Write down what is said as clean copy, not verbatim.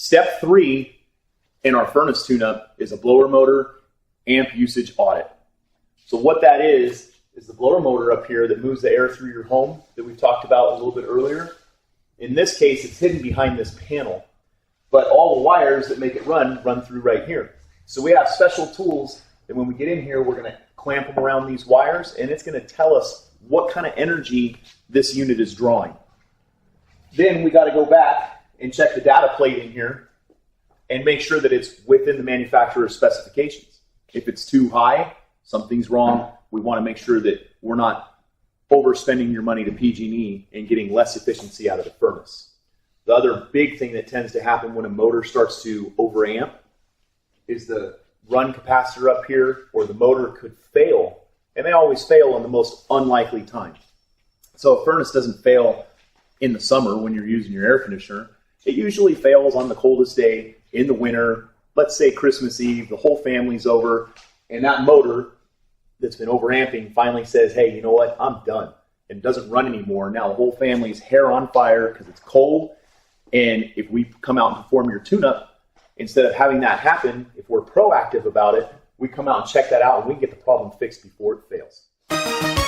Step 3 in our furnace tune-up is a blower motor amp usage audit. So what that is the blower motor up here that moves the air through your home that we've talked about a little bit earlier. In this case, it's hidden behind this panel, but all the wires that make it run through right here. So we have special tools that when we get in here, we're going to clamp them around these wires, and it's going to tell us what kind of energy this unit is drawing. Then we got to go back and check the data plate in here and make sure that it's within the manufacturer's specifications. If it's too high, something's wrong. We want to make sure that we're not overspending your money to PG&E and getting less efficiency out of the furnace. The other big thing that tends to happen when a motor starts to overamp is the run capacitor up here, or the motor could fail, and they always fail on the most unlikely time. So a furnace doesn't fail in the summer when you're using your air conditioner. It usually fails on the coldest day in the winter, let's say Christmas Eve, the whole family's over, and that motor that's been overamping finally says, hey, you know what, I'm done, and doesn't run anymore. Now the whole family's hair on fire because it's cold, and if we come out and perform your tune-up, instead of having that happen, if we're proactive about it, we come out and check that out, and we can get the problem fixed before it fails.